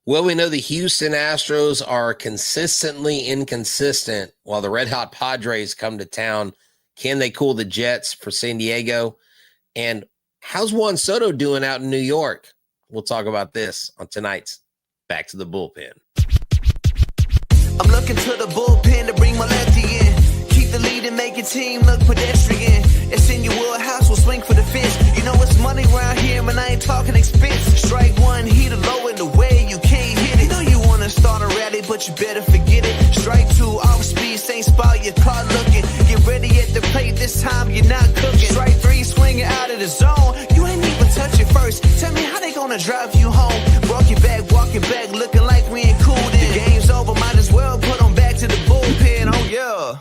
Well, we know the Houston Astros are consistently inconsistent while the red-hot Padres come to town. Can they cool the Jets for San Diego? And how's Juan Soto doing out in New York? We'll talk about this on tonight's Back to the Bullpen. I'm looking to the bullpen to bring my lefty in. Keep the lead and make your team look pedestrian. It's in your wheelhouse, we'll swing for the fence. You know it's money around here, man, I ain't talking expense. Strike one, heat a low in the way you can't hit it. You know you want to start a rally, but you better forget it. Strike two, off speed, same spot, your car looking. Get ready at the plate, this time you're not cooking. Strike three, swinging out of the zone. You ain't even touch it first. Tell me how they gonna drive you home. Walking back, looking like we ain't cool then. The game's over, might as well put them back to the bullpen, oh yeah.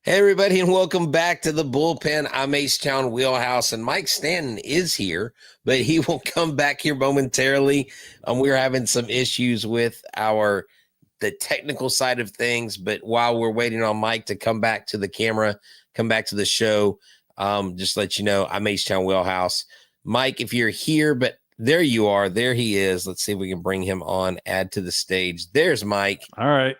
Hey, everybody, and welcome back to the Bullpen. I'm H-Town Wheelhouse, and Mike Stanton is here, but he will come back here momentarily. We're having some issues with the technical side of things, but while we're waiting on Mike to come back to the camera, come back to the show, just let you know, I'm H-Town Wheelhouse. Mike, if you're here, but there you are, there he is. Let's see if we can bring him on, add to the stage. There's Mike. All right.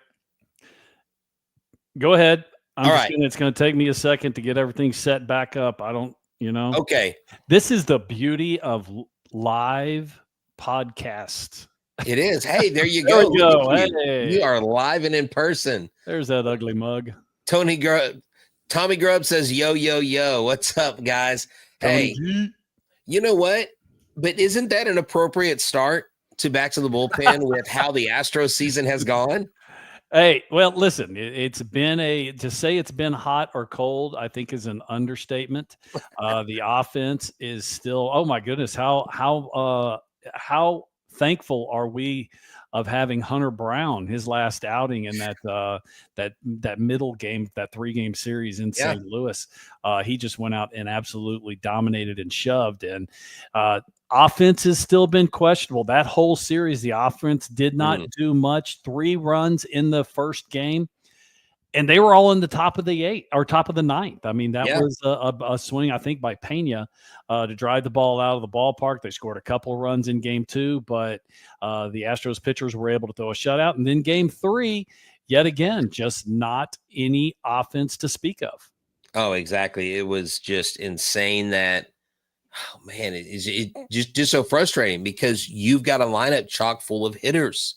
Go ahead. It's going to take me a second to get everything set back up. Okay. This is the beauty of live podcasts. It is. Hey, there you There go. we go. Hey. You are live and in person. There's that ugly mug. Tommy Grubb says, yo, yo, yo. What's up, guys? Hey, you know what? But isn't that an appropriate start to Back to the Bullpen with how the Astros season has gone? Hey, well, listen, to say it's been hot or cold, I think is an understatement. The offense is still, oh my goodness, how thankful are we of having Hunter Brown, his last outing in that middle game, that 3-game series in St. Louis. He just went out and absolutely dominated and shoved. And offense has still been questionable. That whole series, the offense did not do much. 3 runs in the first game, and they were all in the top of the 8th or top of the 9th. I mean, that was a swing, I think, by Pena to drive the ball out of the ballpark. They scored a couple runs in game 2, but the Astros pitchers were able to throw a shutout. And then game 3, yet again, just not any offense to speak of. Oh, exactly. It was just insane that, oh man, it just so frustrating because you've got a lineup chock full of hitters,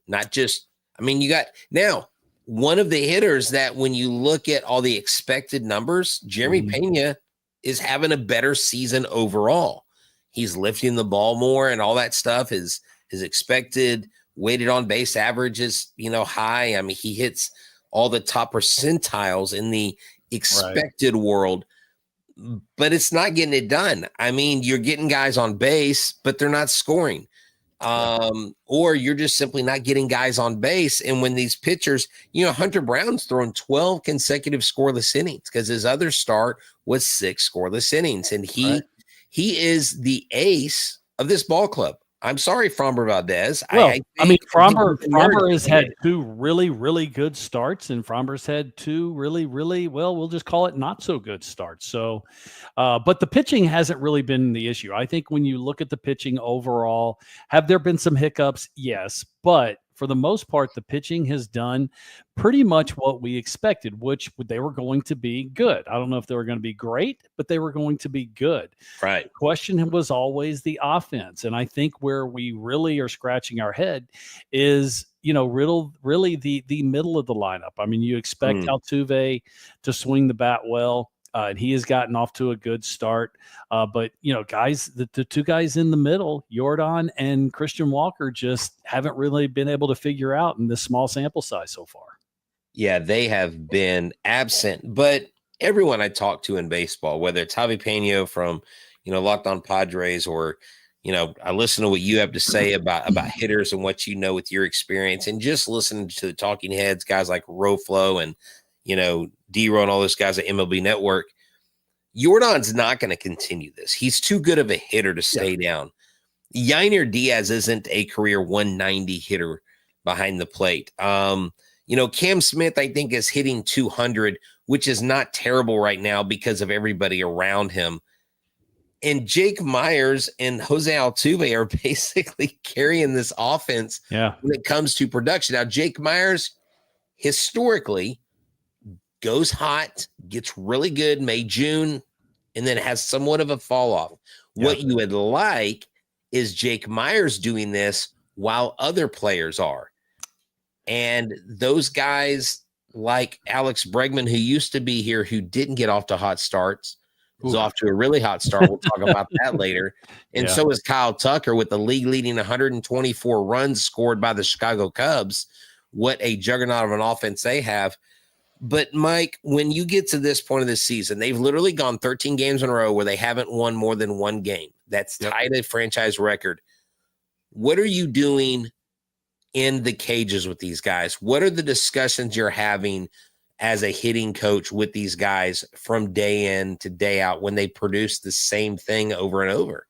not just, I mean, you got now one of the hitters that when you look at all the expected numbers, Jeremy Pena is having a better season overall. He's lifting the ball more and all that stuff. His expected weighted on base average is, high. I mean, he hits all the top percentiles in the expected world, but it's not getting it done. I mean, you're getting guys on base, but they're not scoring. Or you're just simply not getting guys on base. And when these pitchers, Hunter Brown's thrown 12 consecutive scoreless innings because his other start was 6 scoreless innings. And he is the ace of this ball club. I'm sorry, Framber Valdez. Well, Framber has had 2 really, really good starts, and Framber's had 2 really, really, well, we'll just call it not so good starts. So, but the pitching hasn't really been the issue. I think when you look at the pitching overall, have there been some hiccups? Yes, but for the most part, the pitching has done pretty much what we expected, which they were going to be good. I don't know if they were going to be great, but they were going to be good. Right. The question was always the offense. And I think where we really are scratching our head is, really the middle of the lineup. I mean, you expect Altuve to swing the bat well. And he has gotten off to a good start. But, guys, the 2 guys in the middle, Jordan and Christian Walker, just haven't really been able to figure out in this small sample size so far. Yeah, they have been absent. But everyone I talk to in baseball, whether it's Javi Pena from, Locked On Padres or, I listen to what you have to say about hitters and what you know with your experience and just listening to the talking heads, guys like Roflo and, D-Row and all those guys at MLB Network, Jordan's not going to continue this. He's too good of a hitter to stay down. Yainer Diaz isn't a career 190 hitter behind the plate. Cam Smith, I think, is hitting 200, which is not terrible right now because of everybody around him. And Jake Myers and Jose Altuve are basically carrying this offense when it comes to production. Now, Jake Myers historically goes hot, gets really good May, June, and then has somewhat of a fall off. What you would like is Jake Myers doing this while other players are. And those guys like Alex Bregman, who used to be here, who didn't get off to hot starts, is off to a really hot start. We'll talk about that later. And so is Kyle Tucker with the league leading 124 runs scored by the Chicago Cubs. What a juggernaut of an offense they have. But, Mike, when you get to this point of the season, they've literally gone 13 games in a row where they haven't won more than one game. That's tied a franchise record. What are you doing in the cages with these guys? What are the discussions you're having as a hitting coach with these guys from day in to day out when they produce the same thing over and over?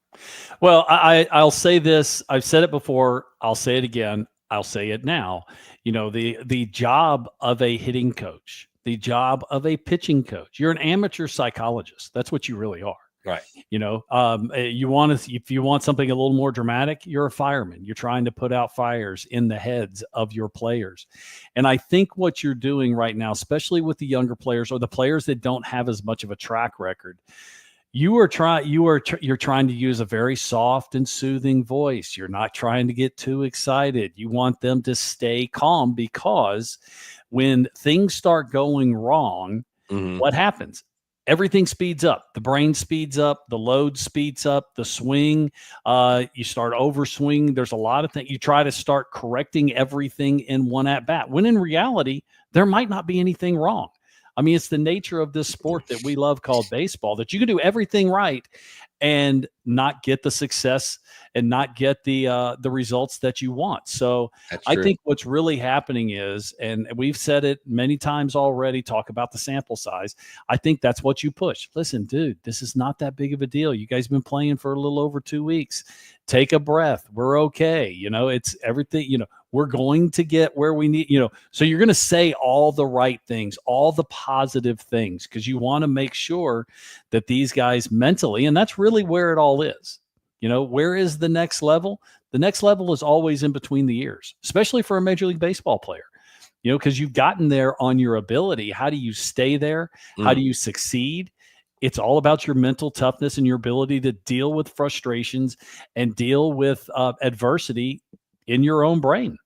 Well, I'll say this. I've said it before. I'll say it again. I'll say it now. You know, the job of a hitting coach, the job of a pitching coach, you're an amateur psychologist. That's what you really are. Right. You know, if you want something a little more dramatic, you're a fireman. You're trying to put out fires in the heads of your players. And I think what you're doing right now, especially with the younger players or the players that don't have as much of a track record, you're trying to use a very soft and soothing voice. You're not trying to get too excited. You want them to stay calm, because when things start going wrong, what happens? Everything speeds up. The brain speeds up. The load speeds up. The swing, you start overswing. There's a lot of things. You try to start correcting everything in one at bat, when in reality, there might not be anything wrong. I mean, it's the nature of this sport that we love called baseball, that you can do everything right and not get the success and not get the results that you want. So I think what's really happening is, and we've said it many times already, talk about the sample size. I think that's what you push. Listen, dude, this is not that big of a deal. You guys have been playing for a little over 2 weeks. Take a breath. We're okay. You know, it's everything, you know, we're going to get where we need, you know, so you're going to say all the right things, all the positive things, because you want to make sure that these guys mentally, and that's really where it all is. You know, where is the next level? The next level is always in between the ears, especially for a Major League Baseball player, you know, because you've gotten there on your ability. How do you stay there? How do you succeed? It's all about your mental toughness and your ability to deal with frustrations and deal with adversity in your own brain.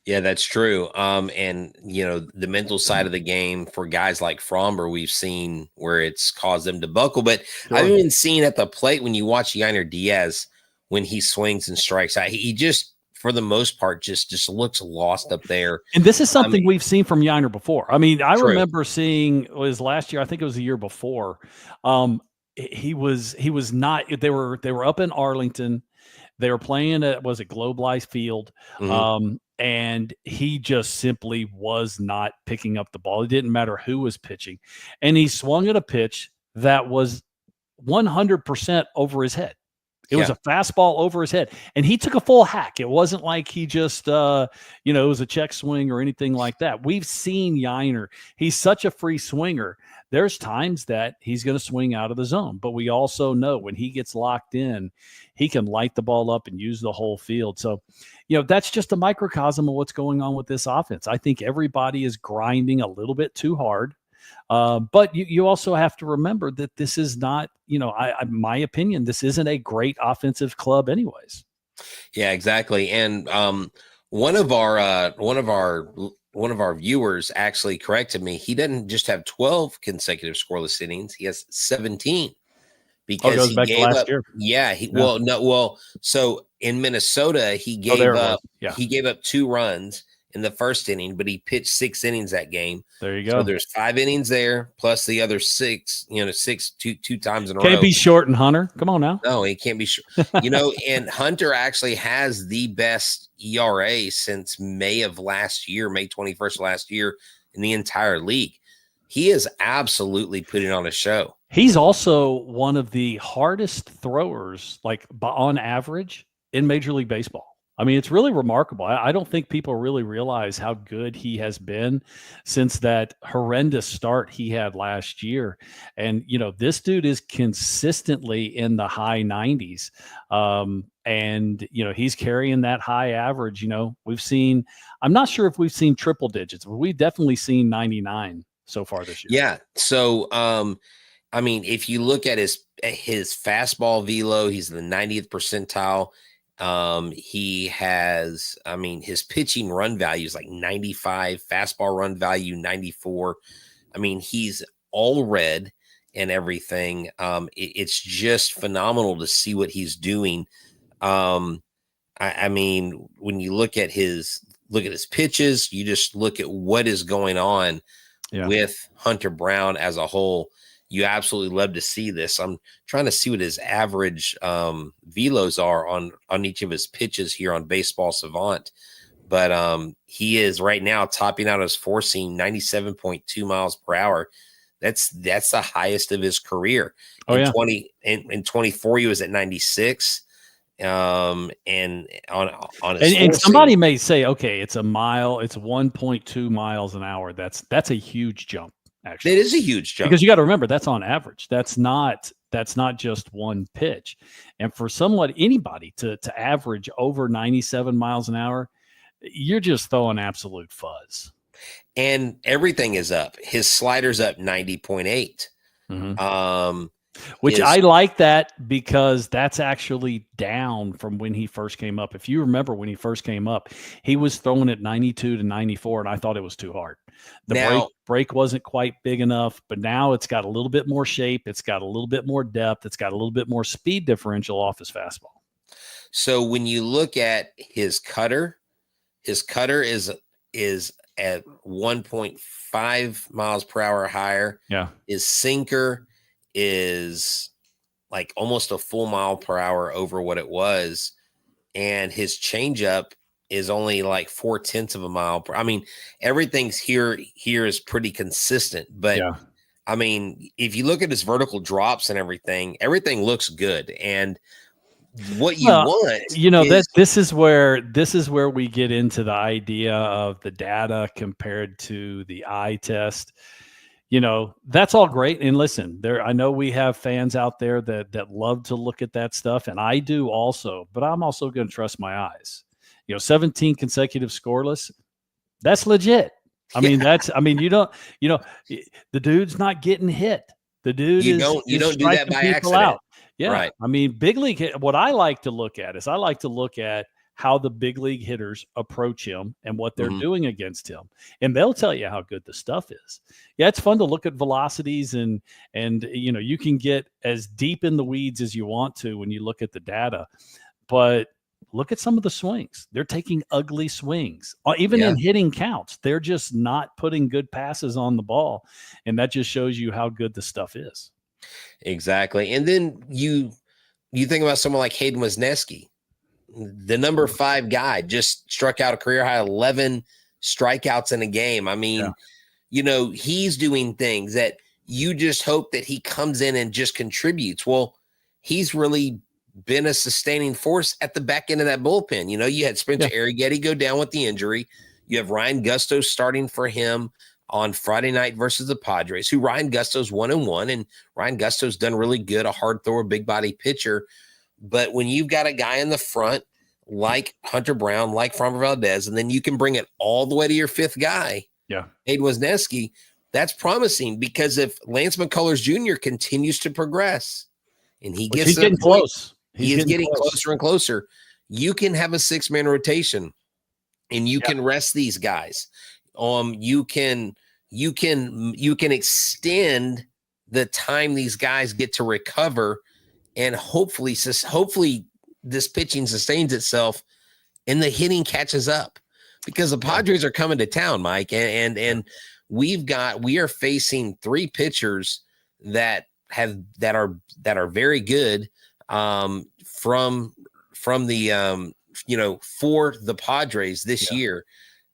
Yeah, that's true. And, you know, the mental side of the game for guys like Fromber, we've seen where it's caused them to buckle. But I've even seen at the plate when you watch Yainer Diaz, when he swings and strikes out, he just, for the most part, just looks lost up there. And this is something we've seen from Yainer before. I mean, I remember seeing, it was last year, I think it was the year before. He was not, they were up in Arlington. They were playing at, was it Globe Life Field? And he just simply was not picking up the ball. It didn't matter who was pitching. And he swung at a pitch that was 100% over his head. It was a fastball over his head, and he took a full hack. It wasn't like he just, it was a check swing or anything like that. We've seen Yainer. He's such a free swinger. There's times that he's going to swing out of the zone, but we also know when he gets locked in, he can light the ball up and use the whole field. So, that's just a microcosm of what's going on with this offense. I think everybody is grinding a little bit too hard. But you also have to remember that this is not, my opinion, this isn't a great offensive club anyways. Yeah, exactly. And one of our viewers actually corrected me. He doesn't just have 12 consecutive scoreless innings. He has 17 because he gave up. Year. Yeah. So in Minnesota, he gave up. Yeah. He gave up 2 runs in the first inning, but he pitched 6 innings that game. There you go. So there's 5 innings there, plus the other 6, 2 times in a row. Can't be short and Hunter. Come on now. No, he can't be short. And Hunter actually has the best ERA since May 21st last year in the entire league. He is absolutely putting on a show. He's also one of the hardest throwers, like on average, in Major League Baseball. I mean, it's really remarkable. I don't think people really realize how good he has been since that horrendous start he had last year. And, this dude is consistently in the high 90s. And, he's carrying that high average. I'm not sure if we've seen triple digits, but we've definitely seen 99 so far this year. Yeah. So, I mean, if you look at his fastball velo, he's in the 90th percentile. He has, his pitching run value is like 95, fastball run value 94. I mean, he's all red and everything. It's just phenomenal to see what he's doing. I mean, when you look at his pitches, you just look at what is going on with Hunter Brown as a whole. You absolutely love to see this. I'm trying to see what his average velos are on each of his pitches here on Baseball Savant. But he is right now topping out his four seam 97.2 miles per hour. That's the highest of his career. In 24, he was at 96. And on his and somebody may say, okay, it's 1.2 miles an hour. That's a huge jump. Actually, it is a huge jump because you got to remember that's on average. That's not just one pitch. And for anybody to average over 97 miles an hour, you're just throwing absolute fuzz. And everything is up. His slider's up 90.8. Mm-hmm. Which I like that because that's actually down from when he first came up. If you remember when he first came up, he was throwing at 92 to 94, and I thought it was too hard. The break wasn't quite big enough, but now it's got a little bit more shape. It's got a little bit more depth. It's got a little bit more speed differential off his fastball. So when you look at his cutter is at 1.5 miles per hour higher. Yeah. His sinker is like almost a full mile per hour over what it was. And his changeup is only like 0.4 of a mile per. I mean, everything's here is pretty consistent, but I mean, if you look at his vertical drops and everything looks good. And what you want, this is where we get into the idea of the data compared to the eye test. That's all great. And listen, I know we have fans out there that love to look at that stuff. And I do also, but I'm also going to trust my eyes. 17 consecutive scoreless. That's legit. The dude's not getting hit. The dude you don't do that by accident. Out. Yeah. Right. I mean, big league, what I like to look at how the big league hitters approach him and what they're doing against him. And they'll tell you how good the stuff is. Yeah, it's fun to look at velocities and you can get as deep in the weeds as you want to when you look at the data. But look at some of the swings. They're taking ugly swings. Even in hitting counts, they're just not putting good passes on the ball. And that just shows you how good the stuff is. Exactly. And then you think about someone like Hayden Wesneski. The number 5 guy just struck out a career high 11 strikeouts in a game. I mean, he's doing things that you just hope that he comes in and just contributes. Well, he's really been a sustaining force at the back end of that bullpen. You had Spencer Arrighetti go down with the injury. You have Ryan Gusto starting for him on Friday night versus the Padres, who Ryan Gusto's 1-1, and Ryan Gusto's done really good, a hard thrower, big body pitcher. But when you've got a guy in the front like Hunter Brown, like Framber Valdez, and then you can bring it all the way to your 5th guy, Hayden Wesneski, that's promising because if Lance McCullers Jr. continues to progress and he's getting close, he's getting closer and closer, you can have a 6-man rotation and you can rest these guys. You can extend the time these guys get to recover. And hopefully this pitching sustains itself and the hitting catches up because the Padres are coming to town, Mike. And we are facing 3 pitchers that are very good from the for the Padres this year.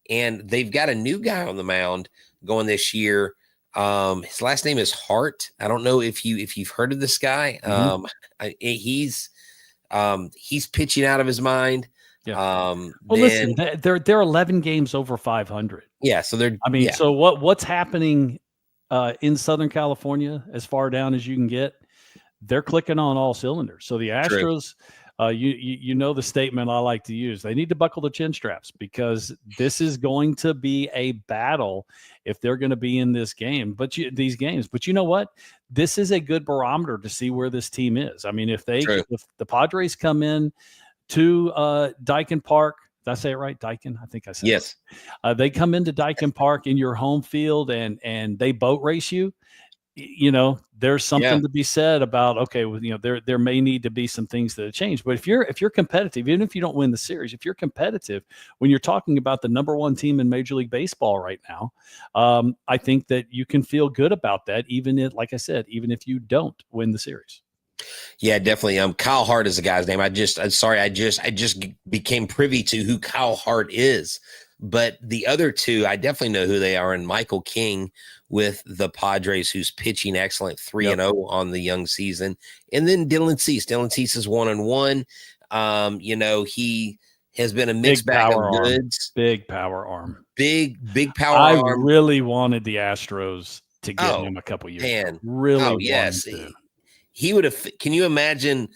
And they've got a new guy on the mound going this year. His last name is Hart. I don't know if you've heard of this guy. He's pitching out of his mind. Yeah. Well, Then listen, they're 11 games over 500. yeah, so they're I mean, so what's happening in Southern California as far down as you can get? They're clicking on all cylinders. So the true. Astros, you know the statement I like to use. They need to buckle the chin straps because this is going to be a battle if they're going to be in this game. These games, but you know what? This is a good barometer to see where this team is. I mean, if the Padres come in to Daikin Park. Did I say it right? Daikin? I think I said yes. It. They come into Daikin Park in your home field and they boat race you. You know, there's something to be said about, okay, well, you know, there may need to be some things that have changed. But if you're competitive, even if you don't win the series, if you're competitive, when you're talking about the number one team in Major League Baseball right now, I think that you can feel good about that, like I said, even if you don't win the series. Yeah, definitely. Kyle Hart is the guy's name. I just became privy to who Kyle Hart is. But the other two, I definitely know who they are. And Michael King with the Padres, who's pitching excellent 3-0 on the young season. And then Dylan Cease. Dylan Cease is 1-1. You know, he has been a mixed bag of goods. Big power arm. Big power arm. I really wanted the Astros to get him a couple years ago. Really yes. wanted to. He would have. Can you imagine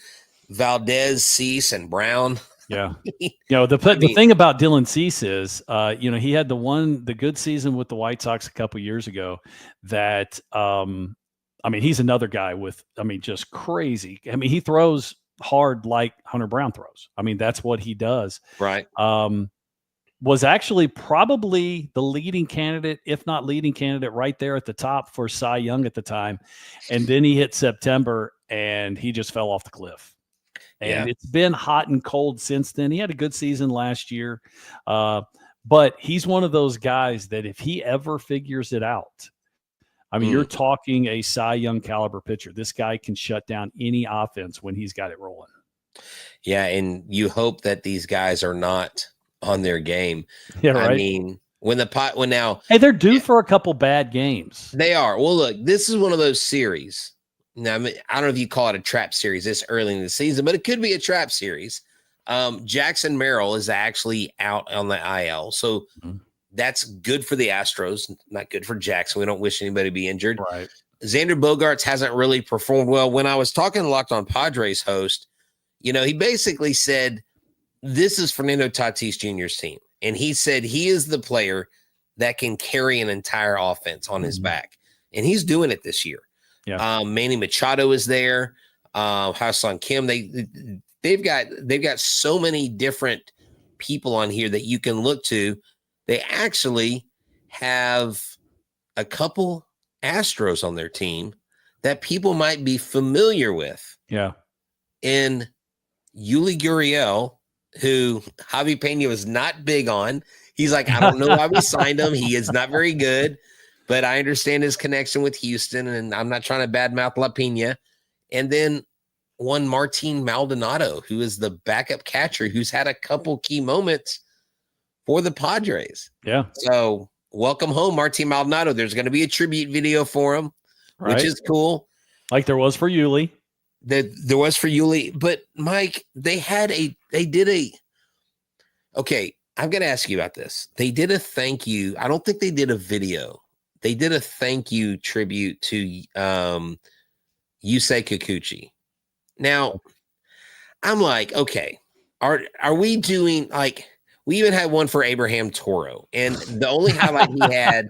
Valdez, Cease, and Brown? Yeah. You know, the thing about Dylan Cease is, you know, he had the good season with the White Sox a couple years ago that, I mean, he's another guy with, just crazy. I mean, he throws hard like Hunter Brown throws. I mean, that's what he does. Right. Was actually probably the leading candidate, if not leading candidate, right there at the top for Cy Young at the time. And then he hit September and he just fell off the cliff. And it's been hot and cold since then. He had a good season last year. But he's one of those guys that if he ever figures it out, I mean, you're talking a Cy Young caliber pitcher. This guy can shut down any offense when he's got it rolling. Yeah, and you hope that these guys are not on their game. Yeah, right. I mean, hey, they're due for a couple bad games. They are. Well, look, this is one of those series. Now, I don't know if you call it a trap series this early in the season, but it could be a trap series. Jackson Merrill is actually out on the IL, so that's good for the Astros, not good for Jackson. We don't wish anybody to be injured. Right. Xander Bogaerts hasn't really performed well. When I was talking to Locked On Padres host, you know, he basically said, this is Fernando Tatis Jr.'s team. And he said he is the player that can carry an entire offense on his back. And he's doing it this year. Yeah. Manny Machado is there. Ha-Seong Kim. They've got so many different people on here that you can look to. They actually have a couple Astros on their team that people might be familiar with. Yeah. In Yuli Gurriel, who Javi Pena was not big on. He's like, I don't know why we signed him. He is not very good, but I understand his connection with Houston, and I'm not trying to badmouth La Pena. And then one Martin Maldonado, who is the backup catcher, who's had a couple key moments for the Padres. Yeah. So welcome home, Martin Maldonado. There's going to be a tribute video for him, which is cool. Like there was for Yuli. There was for Yuli, but Mike, okay, I'm going to ask you about this. They did a thank you. I don't think they did a video. They did a thank you tribute to Yusei Kikuchi. Now, I'm like, okay, are we doing like, we even had one for Abraham Toro, and the only highlight he had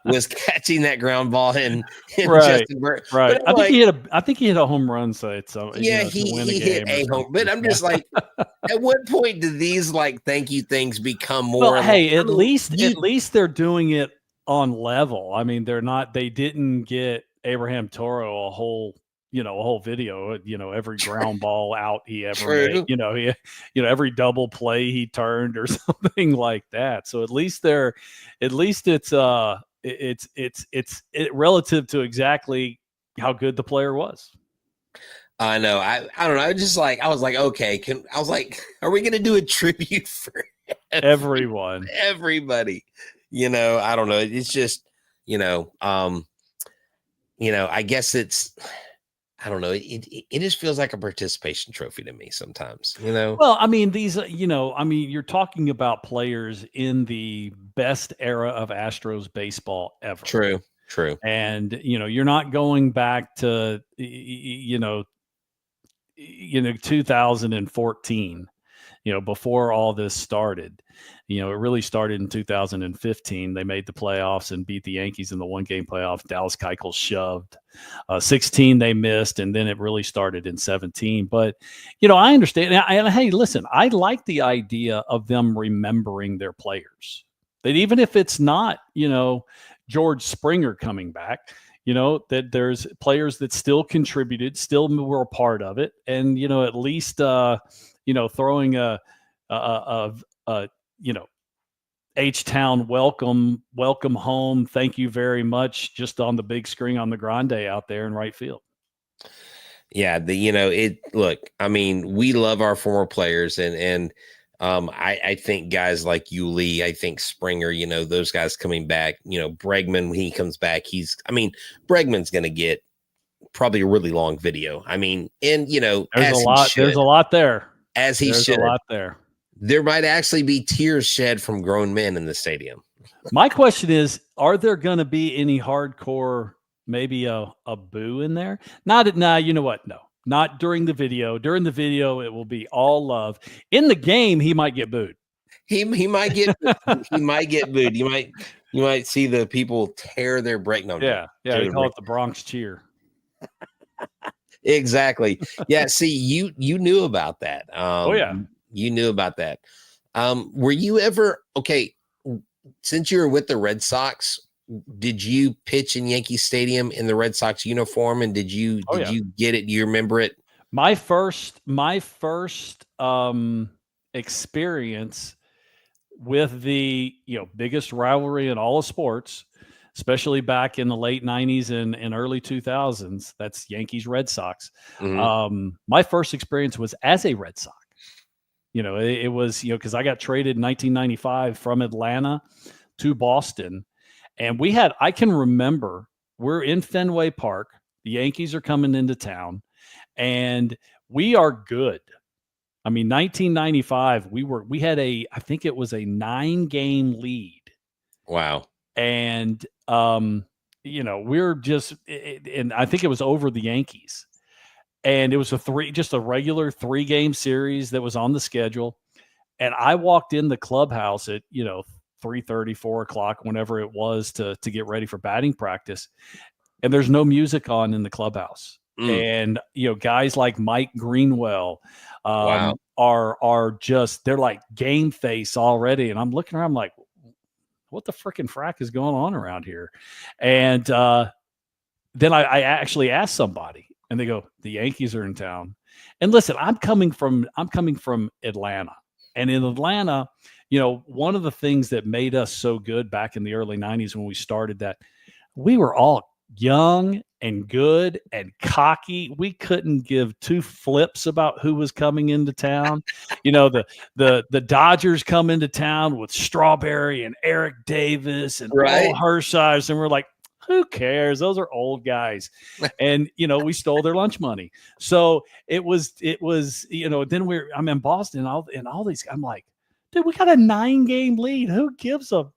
was catching that ground ball and right. Justin Bur- Right. I think he hit a home run. So it's he hit a home. But I'm just like, at what point do these like thank you things become more? Well, hey, at least they're doing it on level. I mean, they didn't get Abraham Toro a whole video, every ground ball out he ever made, every double play he turned or something like that. So at least it's relative to exactly how good the player was. I know. I don't know. I was like, okay, are we going to do a tribute for everyone, everybody? I don't know. It's just, I guess I don't know. It just feels like a participation trophy to me sometimes, you know? Well, I mean, these, you're talking about players in the best era of Astros baseball ever. True. And, you're not going back to, 2014, before all this started. It really started in 2015. They made the playoffs and beat the Yankees in the one-game playoffs. Dallas Keuchel shoved. 16 they missed, and then it really started in 17. But, I understand. And hey, listen, I like the idea of them remembering their players. That even if it's not, George Springer coming back, that there's players that still contributed, still were a part of it. And, at least, throwing a H-Town welcome home. Thank you very much. Just on the big screen on the grande out there in right field. Yeah. Look, I mean, we love our former players and I think guys like Yuli, I think Springer, those guys coming back, Bregman, when he comes back, Bregman's going to get probably a really long video. I mean, and there's a lot there. As he should. A lot there. There might actually be tears shed from grown men in the stadium. My question is, are there going to be any hardcore, maybe a boo in there? You know what? No, not during the video. During the video, it will be all love. In the game, he might get booed. He might get he might get booed. You might see the people tear their brake. No, yeah. They call it the Bronx cheer. Exactly. Yeah. See, you knew about that. Oh yeah. You knew about that. Were you ever, okay, since you were with the Red Sox, did you pitch in Yankee Stadium in the Red Sox uniform? And did you get it? Do you remember it? My first experience with the biggest rivalry in all of sports, especially back in the late 90s and early 2000s, that's Yankees Red Sox. Mm-hmm. My first experience was as a Red Sox. It was, because I got traded in 1995 from Atlanta to Boston. And I can remember we're in Fenway Park. The Yankees are coming into town and we are good. I mean, 1995, we had I think it was a 9-game lead. Wow. And, we're just, and I think it was over the Yankees. And it was just a regular 3-game series that was on the schedule. And I walked in the clubhouse at, 3:30, 4 o'clock, whenever it was to get ready for batting practice. And there's no music on in the clubhouse. And, guys like Mike Greenwell are just, they're like game face already. And I'm looking around, I'm like, what the freaking frack is going on around here? And then I actually asked somebody. And they go, the Yankees are in town. And listen, I'm coming from Atlanta. And in Atlanta, one of the things that made us so good back in the early 90s when we started that, we were all young and good and cocky. We couldn't give two flips about who was coming into town. The Dodgers come into town with Strawberry and Eric Davis and Paul Hershiser. And we're like, who cares? Those are old guys. And, we stole their lunch money. So it was, then I'm in Boston and all these, I'm like, dude, we got a 9-game lead. Who gives a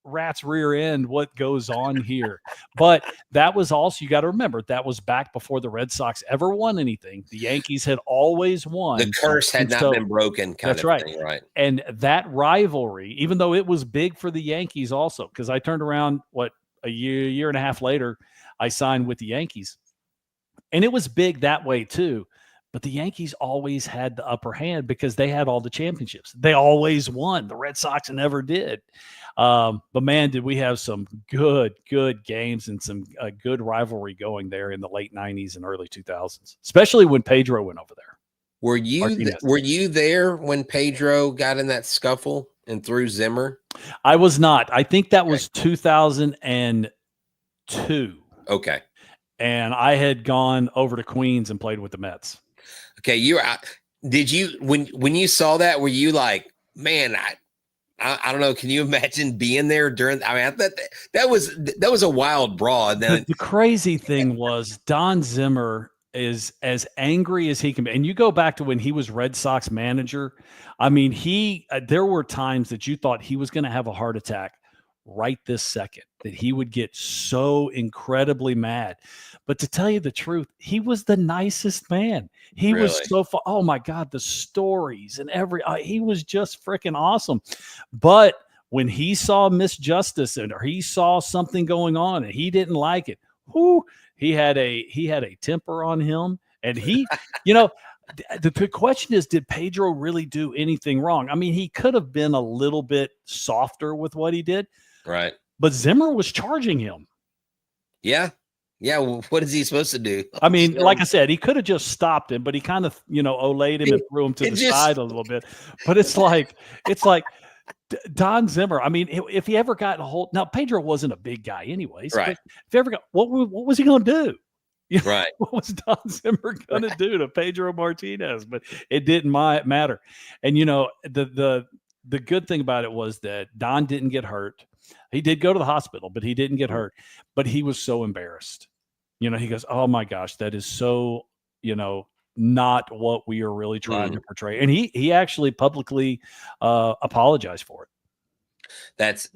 rat's rear end what goes on here? But that was also, you got to remember, that was back before the Red Sox ever won anything. The Yankees had always won. The curse had not been broken. That's right. Thing, right. And that rivalry, even though it was big for the Yankees also, because I turned around, a year and a half later, I signed with the Yankees. And it was big that way too. But the Yankees always had the upper hand because they had all the championships. They always won. The Red Sox never did. But man, did we have some good games and some good rivalry going there in the late 90s and early 2000s, especially when Pedro went over there. Were you there when Pedro got in that scuffle and threw Zimmer? I was not. I think that was 2002. Okay. And I had gone over to Queens and played with the Mets. Okay, you're out. Did you when you saw that? Were you like, man? I don't know. Can you imagine being there during? I mean, that was a wild brawl. The crazy thing was Don Zimmer is as angry as he can be. And you go back to when he was Red Sox manager. I mean, there were times that you thought he was going to have a heart attack right this second, that he would get so incredibly mad. But to tell you the truth, he was the nicest man. He was so fun. Oh my God, the stories and he was just freaking awesome. But when he saw misjustice or he saw something going on and he didn't like it, he had a temper on him. And he, the question is, did Pedro really do anything wrong? I mean, he could have been a little bit softer with what he did. Right. But Zimmer was charging him. Yeah. Yeah. Well, what is he supposed to do? I mean, like I said, he could have just stopped him, but he kind of, olayed him and threw him to the side a little bit. But it's like Don Zimmer. I mean, if he ever got a hold, now Pedro wasn't a big guy anyways. Right. If he ever got, what was he going to do? Right. What was Don Zimmer going to do to Pedro Martinez? But it didn't matter. And, the good thing about it was that Don didn't get hurt. He did go to the hospital, but he didn't get hurt. But he was so embarrassed. He goes, oh my gosh, that is so, not what we are really trying to portray. And he actually publicly apologized for it. That's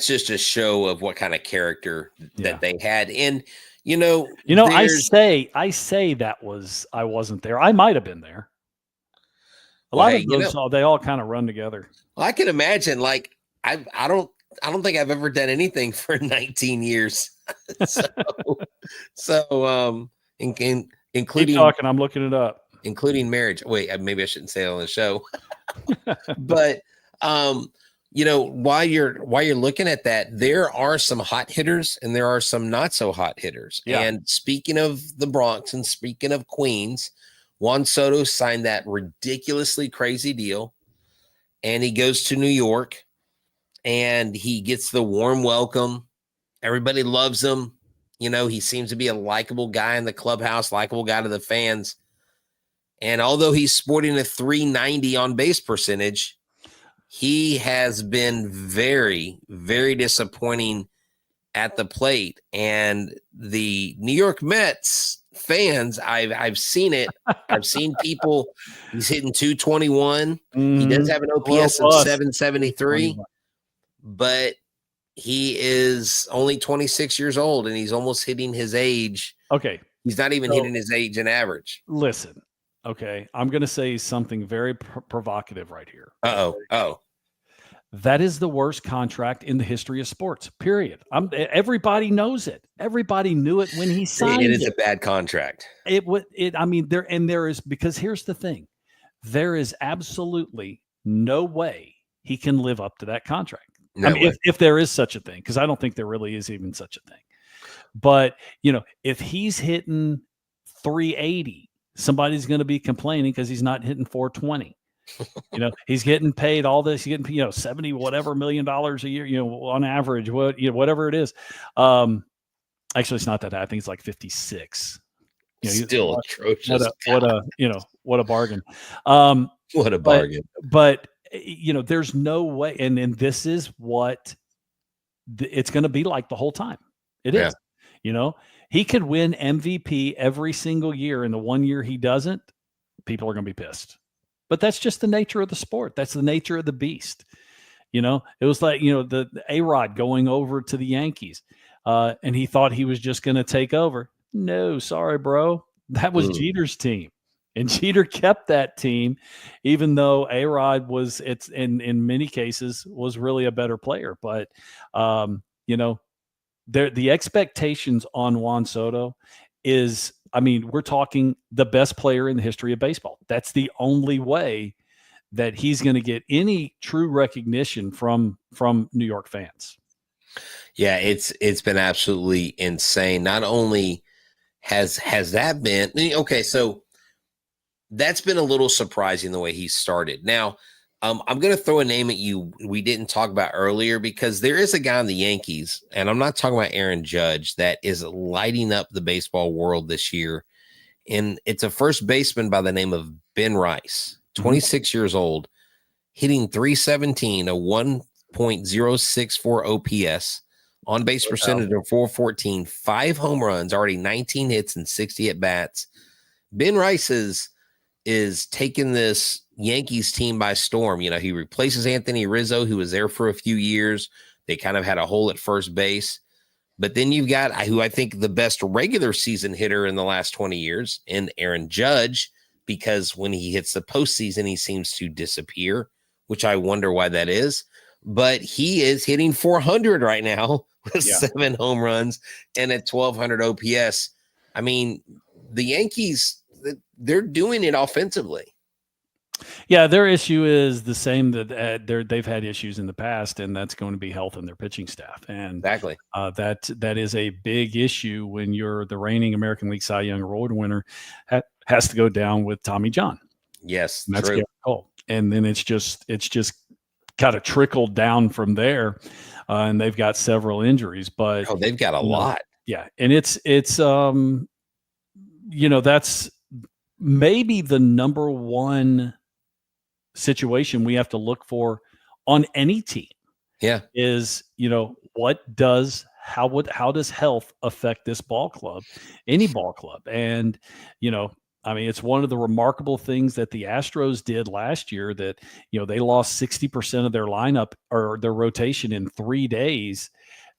just a show of what kind of character that they had. And, I say I wasn't there. I might've been there. A lot of those, they all kind of run together. Well, I can imagine, like, I don't think I've ever done anything for 19 years. Including keep talking, I'm looking it up. Including marriage. Wait, maybe I shouldn't say it on the show. But while you're looking at that, there are some hot hitters and there are some not so hot hitters. Yeah. And speaking of the Bronx and speaking of Queens, Juan Soto signed that ridiculously crazy deal, and he goes to New York, and he gets the warm welcome. Everybody loves him. He seems to be a likable guy in the clubhouse, likable guy to the fans. And although he's sporting a .390 on base percentage, he has been very, very disappointing at the plate. And the New York Mets fans, I've seen it. I've seen people. He's hitting 221. He does have an OPS of 773, but he is only 26 years old and he's almost hitting his age. Okay. He's not even hitting his age in average. Listen. Okay. I'm going to say something very provocative right here. Oh. That is the worst contract in the history of sports, period. Everybody knows it. Everybody knew it when he signed it. It is a bad contract. There is, because here's the thing. There is absolutely no way he can live up to that contract. If there is such a thing, because I don't think there really is even such a thing. But, if he's hitting 380, somebody's going to be complaining because he's not hitting 420. He's getting paid all this. He's getting, 70 whatever $1 million a year, on average, whatever it is. Actually, it's not that high. I think it's like 56. Still atrocious. What a bargain. What a bargain. But there's no way. And this is what it's going to be like the whole time. It is. He could win MVP every single year, and the one year he doesn't, people are going to be pissed. But that's just the nature of the sport. That's the nature of the beast. It was like, the A-Rod going over to the Yankees, and he thought he was just going to take over. No, sorry, bro. That was Jeter's team. And Jeter kept that team, even though A-Rod in many cases was really a better player. But, the expectations on Juan Soto is, we're talking the best player in the history of baseball. That's the only way that he's going to get any true recognition from New York fans. Yeah, it's been absolutely insane. Not only has that been okay, so that's been a little surprising the way he started. Now, I'm going to throw a name at you we didn't talk about earlier, because there is a guy on the Yankees, and I'm not talking about Aaron Judge, that is lighting up the baseball world this year. And it's a first baseman by the name of Ben Rice, 26 years old, hitting .317, a 1.064 OPS On base percentage of 414, 5 home runs, already 19 hits and 60 at bats. Ben Rice is taking this Yankees team by storm. You know, he replaces Anthony Rizzo, who was there for a few years. They kind of had a hole at first base. But then you've got who I think the best regular season hitter in the last 20 years in Aaron Judge, because when he hits the postseason, he seems to disappear, which I wonder why that is. But he is hitting 400 right now with 7 home runs and at 1,200 OPS. I mean, the Yankees, they're doing it offensively. Yeah, their issue is the same that they've had issues in the past, and that's going to be health in their pitching staff. And exactly that is a big issue when you're the reigning American League Cy Young Award winner has to go down with Tommy John. Yes, and that's Garrett Cole. And then it's just kind of trickled down from there, and they've got several injuries. But they've got a lot. Yeah, and it's that's maybe the number one situation we have to look for on any team. Yeah. Is, how does health affect this ball club, any ball club? And, I mean, it's one of the remarkable things that the Astros did last year that, they lost 60% of their lineup or their rotation in 3 days.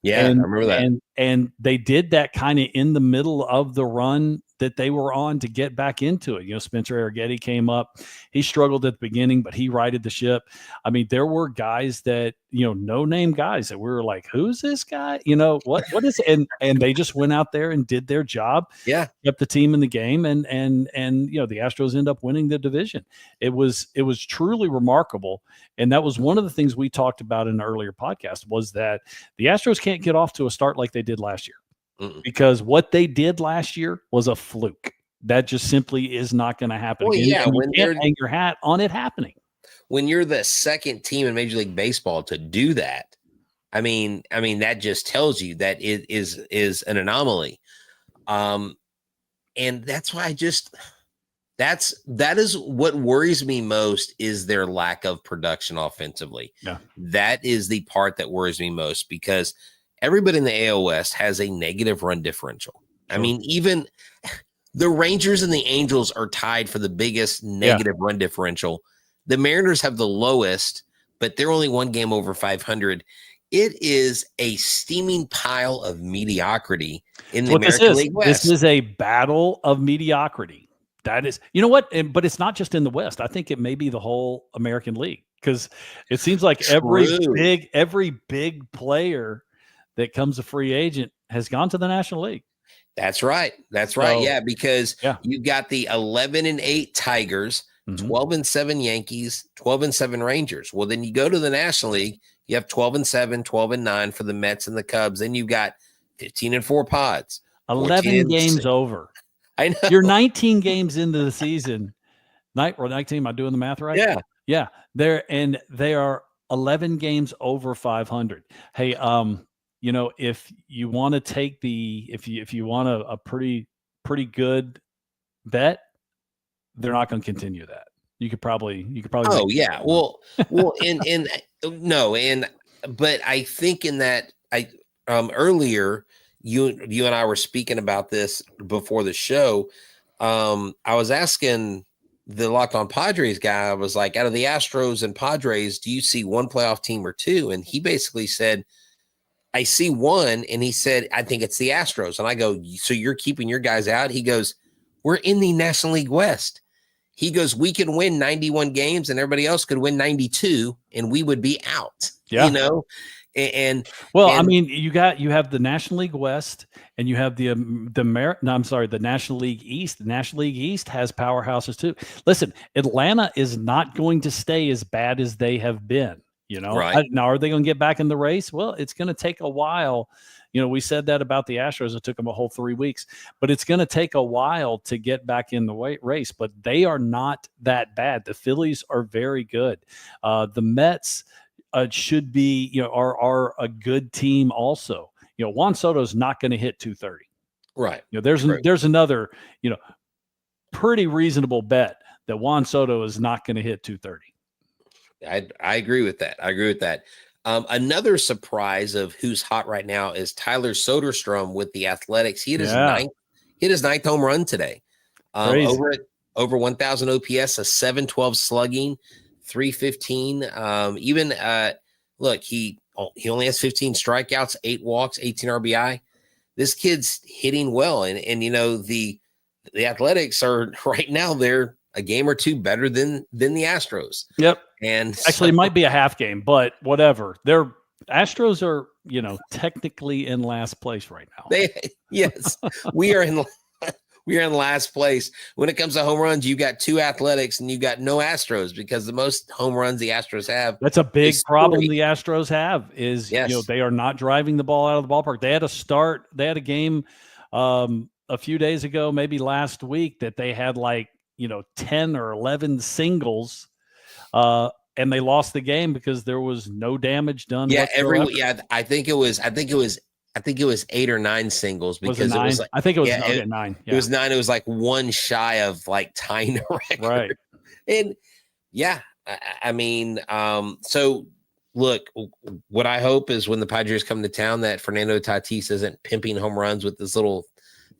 Yeah, and, I remember that. And they did that kind of in the middle of the run that they were on to get back into it. Spencer Arrighetti came up. He struggled at the beginning, but he righted the ship. I mean, there were guys that, no-name guys that we were like, who's this guy? What is it? And they just went out there and did their job. Yeah. Kept the team in the game, and the Astros end up winning the division. It was truly remarkable. And that was one of the things we talked about in an earlier podcast, was that the Astros can't get off to a start like they did last year. Because what they did last year was a fluke. That just simply is not going to happen again. Yeah, you can't hang your hat on it happening. When you're the second team in Major League Baseball to do that, I mean that just tells you that it is an anomaly. And that's why that is what worries me most, is their lack of production offensively. Yeah. That is the part that worries me most, because everybody in the AL West has a negative run differential. Sure. I mean, even the Rangers and the Angels are tied for the biggest negative run differential. The Mariners have the lowest, but they're only 1 game over 500. It is a steaming pile of mediocrity in the American League West. This is a battle of mediocrity. That is, you know what? But it's not just in the West. I think it may be the whole American League, because it seems like every big player that comes a free agent has gone to the National League. That's right. Yeah, because you've got the 11-8 Tigers, 12-7 Yankees, 12-7 Rangers. Well, then you go to the National League, you have 12-7, 12-9 for the Mets and the Cubs. Then you've got 15-4 Pods. 11 games over. I know. You're 19 games into the season. 19, am I doing the math right? Yeah. Yeah. They are 11 games over 500. Hey, if you want to take if you want a pretty good bet, they're not going to continue that. You could probably. Oh yeah. Well, but I think in that earlier you and I were speaking about this before the show. I was asking the Locked On Padres guy, I was like, out of the Astros and Padres, do you see one playoff team or two? And he basically said, I see one. And he said, I think it's the Astros. And I go, so you're keeping your guys out? He goes, we're in the National League West. He goes, we can win 91 games and everybody else could win 92 and we would be out. Yeah. I mean, you have the National League West and you have the National League East. The National League East has powerhouses too. Listen, Atlanta is not going to stay as bad as they have been. Right. Now, are they going to get back in the race? Well, it's going to take a while. We said that about the Astros. It took them a whole 3 weeks, but it's going to take a while to get back in the race. But they are not that bad. The Phillies are very good. The Mets should be, are a good team also. Juan Soto is not going to hit 230. Right. There's another, pretty reasonable bet that Juan Soto is not going to hit 230. I agree with that. Another surprise of who's hot right now is Tyler Soderstrom with the Athletics. He hit his ninth home run today. Crazy. Over 1,000 OPS, a 712 slugging, 315. Look, he only has 15 strikeouts, 8 walks, 18 RBI. This kid's hitting well, and the Athletics are right now, they're a game or two better than the Astros. Yep. And actually, it might be a half game, but whatever. Their Astros are, technically in last place right now. Yes, we are in last place. When it comes to home runs, you got 2 Athletics and you got no Astros, because the most home runs the Astros have. That's a big problem the Astros have is, yes. They are not driving the ball out of the ballpark. They had a game a few days ago, maybe last week, that they had 10 or 11 singles, and they lost the game because there was no damage done. Yeah, I think it was 8 or 9 singles, because it was I think it was 9. Yeah. It was 9. It was one shy of tying a record. Right. And so look, what I hope is when the Padres come to town that Fernando Tatis isn't pimping home runs with this little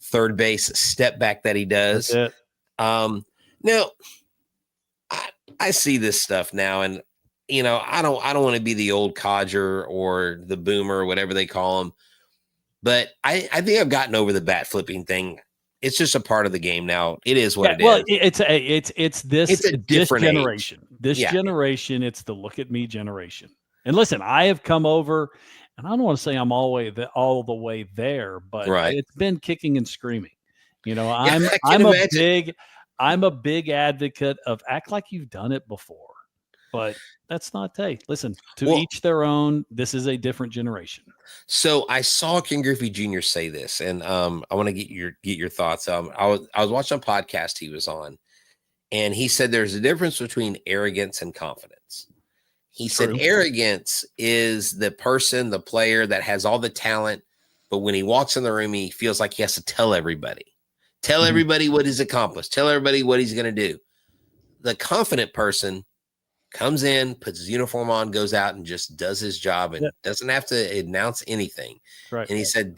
third base step back that he does. That's it. Now I see this stuff now, and I don't want to be the old codger or the boomer or whatever they call them, but I think I've gotten over the bat flipping thing. It's just a part of the game now. It is what it is. Well, it's a different generation. Age. This generation, it's the look at me generation. And listen, I have come over, and I don't want to say I'm all the way there, but it's been kicking and screaming. I'm a big advocate of act like you've done it before, but that's not listen, each their own. This is a different generation. So I saw Ken Griffey Jr. say this, and I want to get your thoughts. I was watching a podcast he was on, and he said there's a difference between arrogance and confidence. He said arrogance is the player that has all the talent, but when he walks in the room, he feels like he has to tell everybody. Tell everybody what he's accomplished. Tell everybody what he's going to do. The confident person comes in, puts his uniform on, goes out and just does his job and doesn't have to announce anything. Right. And he said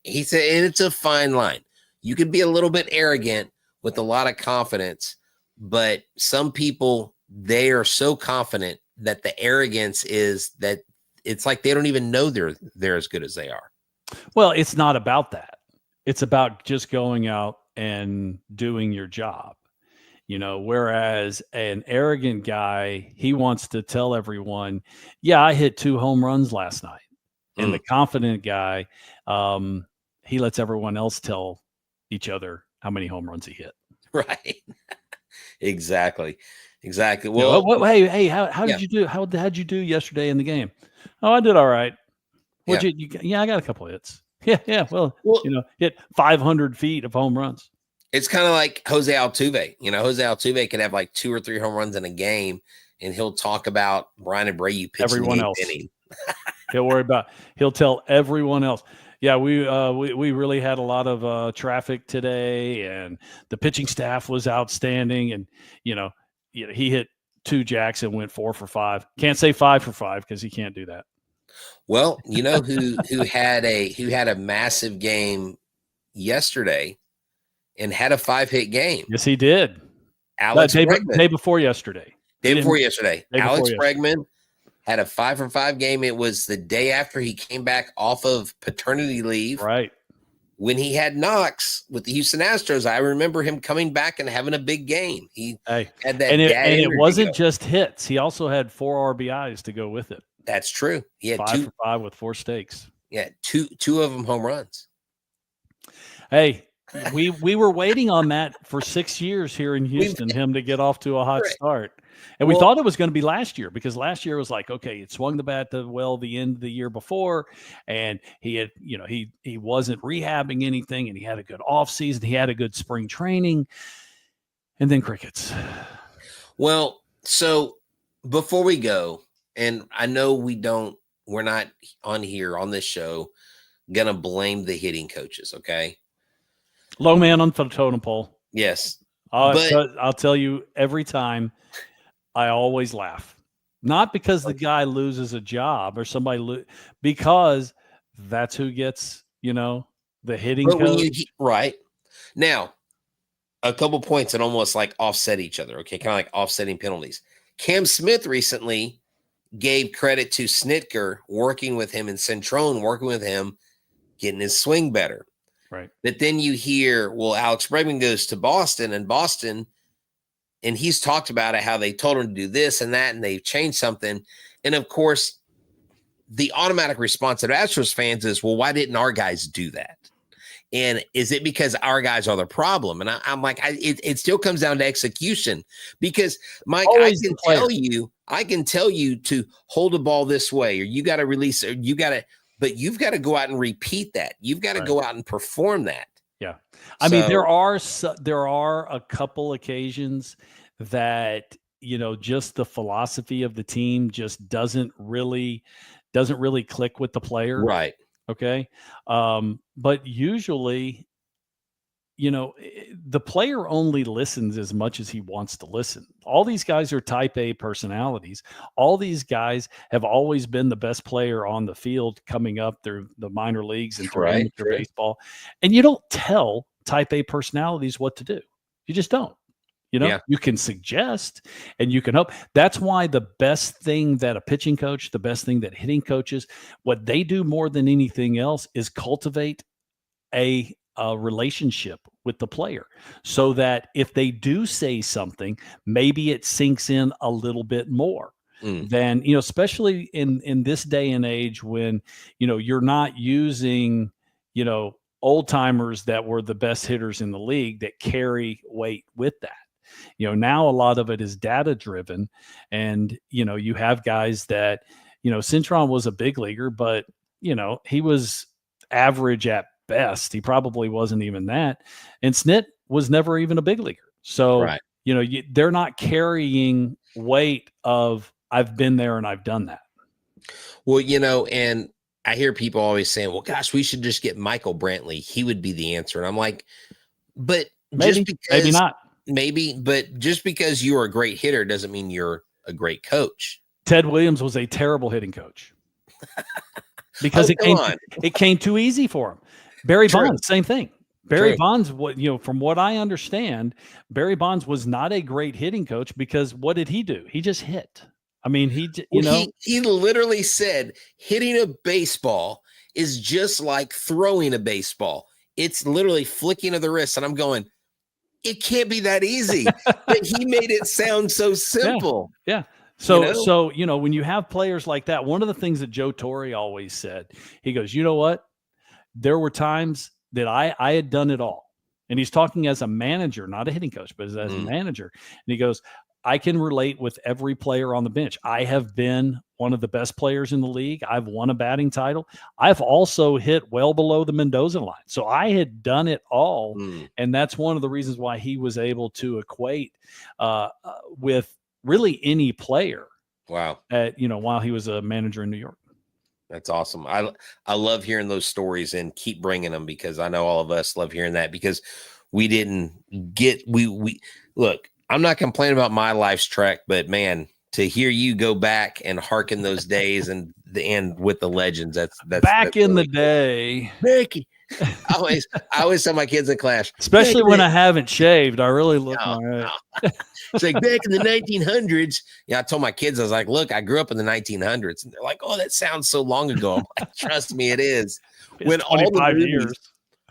he said, and it's a fine line. You can be a little bit arrogant with a lot of confidence, but some people, they are so confident that the arrogance is that it's like they don't even know they're as good as they are. Well, it's not about that. It's about just going out and doing your job, whereas an arrogant guy, he wants to tell everyone, I hit 2 home runs last night. And the confident guy, he lets everyone else tell each other how many home runs he hit. Right. Exactly. Well, hey, how did you do? How'd you do yesterday in the game? Oh, I did all right. I got a couple of hits. Yeah. Well, hit 500 feet of home runs. It's kind of like Jose Altuve. Jose Altuve could have 2 or 3 home runs in a game, and he'll talk about Brian Abreu pitching everyone else. He'll tell everyone else. Yeah, we really had a lot of traffic today, and the pitching staff was outstanding. And he hit 2 jacks and went 4 for 5. Can't say 5 for 5 because he can't do that. Well, who had a massive game yesterday and had a 5-hit game? Yes, he did. Alex Bregman. Day before yesterday. Alex Bregman had a 5 for 5 game. It was the day after he came back off of paternity leave. Right. When he had Knox with the Houston Astros, I remember him coming back and having a big game. He had that, and it wasn't just hits. He also had 4 RBIs to go with it. That's true. He had 5 for 5 with 4 steaks. Yeah, two of them home runs. Hey, we were waiting on that for 6 years here in Houston, him to get off to a hot start. And we thought it was going to be last year, because last year was it swung the bat to the end of the year before, and he had, he wasn't rehabbing anything, and he had a good offseason. He had a good spring training, and then crickets. Well, so before we go, and I know we're not on this show going to blame the hitting coaches. Okay. Low man on the totem pole. Yes. I'll tell you, every time I always laugh Not because the guy loses a job or somebody because that's who gets, the hitting But when coach. right now, a couple points that almost like offset each other. Okay, kind of like offsetting penalties. Cam Smith recently gave credit to Snitker working with him and Centrone working with him, getting his swing better. Right. But then you hear, well, Alex Bregman goes to Boston, and he's talked about it, how they told him to do this and that, and they've changed something. And of course, the automatic response of Astros fans is, well, why didn't our guys do that? And is it because our guys are the problem? And I'm like, it still comes down to execution, because Mike, Always I can tell you to hold the ball this way, or you got to release, or but you've got to go out and repeat that. You've got to go out and perform that. Yeah. I mean, there are a couple occasions that, just the philosophy of the team just doesn't really click with the player. Right. Okay. But usually, the player only listens as much as he wants to listen. All these guys are type A personalities. All these guys have always been the best player on the field coming up through the minor leagues and through amateur baseball. And you don't tell type A personalities what to do. You just don't. You can suggest and you can hope. That's why the best thing that a pitching coach, the best thing that hitting coaches, what they do more than anything else is cultivate a relationship with the player, so that if they do say something, maybe it sinks in a little bit more. Than, especially in this day and age when, you're not using, old timers that were the best hitters in the league that carry weight with that. Now a lot of it is data driven, and, you have guys that, Cintron was a big leaguer, but, he was average at best. He probably wasn't even that. And Snit was never even a big leaguer. So, they're not carrying weight of, I've been there and I've done that. Well, and I hear people always saying, well, gosh, we should just get Michael Brantley. He would be the answer. And I'm like, but maybe not. Maybe, but just because you are a great hitter doesn't mean you're a great coach. Ted Williams was a terrible hitting coach because it came too easy for him. Barry Bonds, same thing. Barry Bonds, from what I understand, Barry Bonds was not a great hitting coach because what did he do? He just hit. I mean, he literally said hitting a baseball is just like throwing a baseball. It's literally flicking of the wrist. And I'm going, it can't be that easy. But he made it sound so simple. Yeah. So, when you have players like that, one of the things that Joe Torre always said, he goes, you know what? There were times that I had done it all. And he's talking as a manager, not a hitting coach, but as a manager. And he goes, I can relate with every player on the bench. I have been one of the best players in the league. I've won a batting title. I've also hit well below the Mendoza line. So I had done it all. And that's one of the reasons why he was able to equate with really any player. Wow. While he was a manager in New York. That's awesome. I love hearing those stories, and keep bringing them, because I know all of us love hearing that, because we didn't get, we look, I'm not complaining about my life's trek, but man, to hear you go back and hearken those days and the end with the legends, that's back in the day. Mickey. I always tell my kids in class, especially when I haven't shaved, I really look my head. It's like back in the 1900s. Yeah, I told my kids, I was like, look, I grew up in the 1900s. And they're like, oh, that sounds so long ago. I'm like, trust me, it is. It's when 25 years.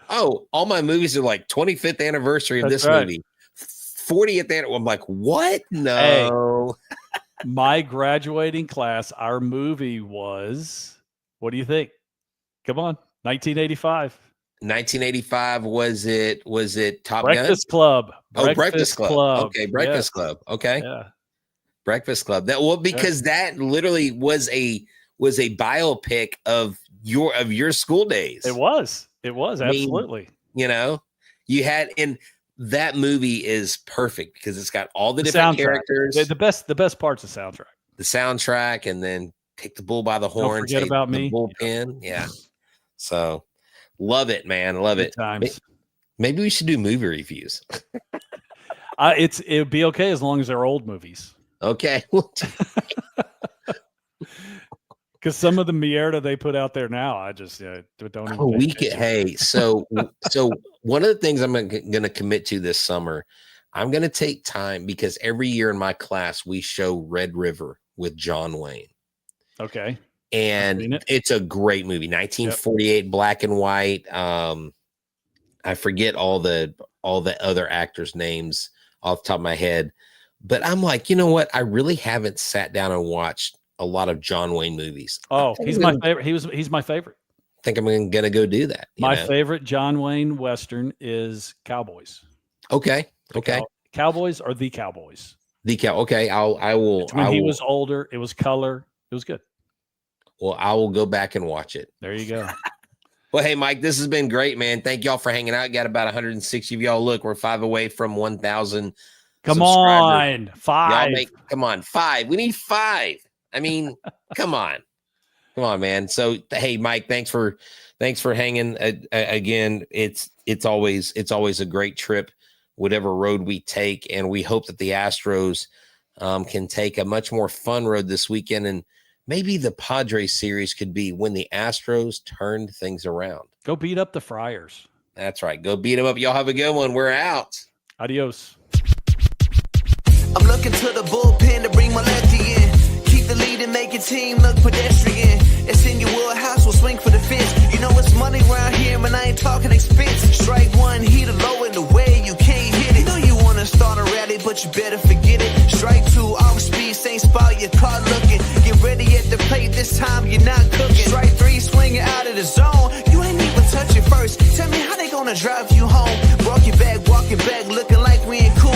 Oh, all my movies are like 25th anniversary of this movie. 40th anniversary. I'm like, what? No. Hey, my graduating class, our movie was, what do you think? Come on, 1985. 1985, was it Top Breakfast Gun? Club. Breakfast Club. Okay, Breakfast Club. Okay. Yeah. Breakfast Club. Because that literally was a biopic of your school days. It was absolutely. You had, and that movie is perfect because it's got all the different characters. The best part's the soundtrack. The soundtrack, and then Take the Bull by the Horn. Don't forget about me. Bullpen. Yeah. So love it, man. Love it. Times. Maybe we should do movie reviews. It would be okay as long as they're old movies. Okay. Because some of the Mierda they put out there now, I just don't even. Oh, hey, so one of the things I'm going to commit to this summer, I'm going to take time because every year in my class we show Red River with John Wayne. Okay. And it's a great movie, 1948, black and white. I forget all the other actors' names off the top of my head, but I'm like, you know what? I really haven't sat down and watched a lot of John Wayne movies. Oh, he's my favorite. He's my favorite. I think I'm going to go do that. My favorite John Wayne Western is Cowboys. Okay. Cowboys or The Cowboys? Okay. I will. He was older. It was color. It was good. Well, I will go back and watch it. There you go. Well, hey, Mike, this has been great, man. Thank y'all for hanging out. Got about 160 of y'all. Look, we're 5 away from 1,000. Come on, 5. Come on, 5. We need 5. I mean, come on, man. So, hey, Mike, thanks for hanging again. It's always a great trip, whatever road we take, and we hope that the Astros can take a much more fun road this weekend, and maybe the Padres series could be when the Astros turned things around. Go beat up the Friars. That's right. Go beat them up. Y'all have a good one. We're out. Adios. I'm looking to the bullpen to bring my lefty in. Keep the lead and make your team look pedestrian. It's in your wheelhouse, we'll swing for the fence. You know it's money around here, man, I ain't talking expense. Strike one, heat a low in the way, you can't hit it. Know you wanna start a rally, but you better forget it. Strike two, off speed, same spot, your car looking. Get ready at the plate, this time you're not cooking. Strike three, swinging out of the zone. You ain't even touch it first. Tell me how they gonna drive you home. Walking back, looking like we ain't cool.